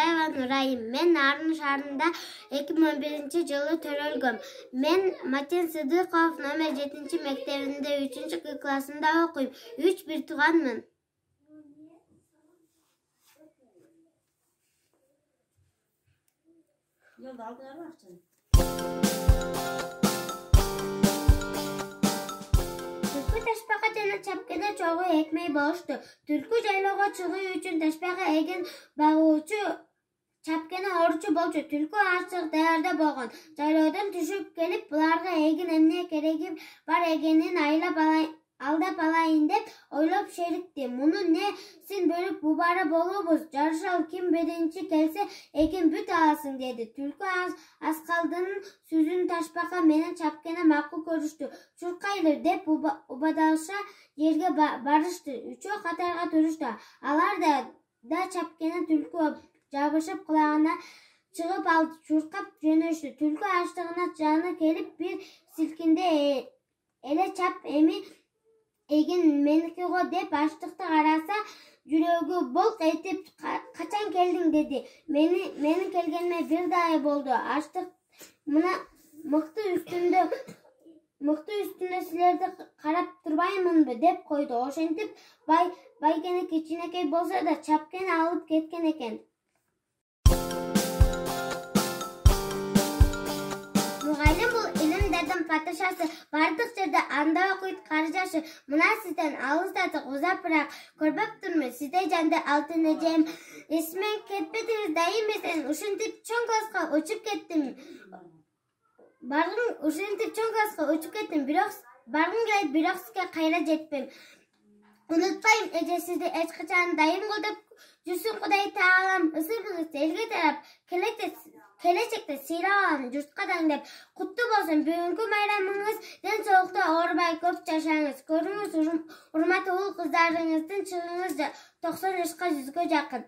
Исаева Нурайым. Мен Нарын шаарында 2001-жылы төрөлгөм. Мен Матен Сыдыков номер 7 мектебинде 3 классында окуйм. 3-1 тууганмын. Түлкү ташпага жана чапкеде чогуу экмей болушту. Түлкү жайлоого чыгуу үчүн ташпага эген багуучу чапкени орчу болчу. Түлкү ачык даярда болгон. Жайлоодон түшүп келип, буларга эгин эмне кереги бар экенин алдап алайын деп ойлоп шерикти. Муну не син бөлүп бубара болобуз. Жарышалы ким биринчи келсе эгин бүт аласың деди. Түлкү аскалдын сүзүн ташпака менен чапкени макул көрүштү. Чуркайлы деп убадалша жерге барышты. Үчөө катарга турушту. Алар да чапкени түлкү жабышып кулагына чыгып алды. Чуркап жөнөштү. Түлкү ачтыгына жаны келип бир силкинде эле чап эми эгин меники го деп ачтыкты караса, жүрөгү болк этип качан келдиң деди. Менин келгениме бир ай болду. Ачтык мына мыкты үстүндө силерди карап турбаймынбы деп койду. Ошентип байгени кичинекей болсо да чапкени алып кеткен экен. Мугалим бул илимдердин патышасы, бардык жерде анда окуйт каржашы. Мына сизден алыстатык узапыраак көрбөптүрмүн. Сизде жанды алтын эжем. Эсимен кетпедиңиз да эмесен, ушинтип чоң класска учуп кеттим. Бирок баргым келет, бирок сизге кайра жетпейм. Унутпайм эже сизди эч качан дайым колдоп жүрсүн Кудай Таалам. Ысырбыңыз элге тарап, келечекте сыйлап журтка даңдап. Куттуу болсун бүгүнкү майрамыңыз. Ден соолукта оорубай көп жашаңыз. Көрүңүз урматтуу уул кыздарыңыздын чыгыңыз 90 жашка 100гө жакын.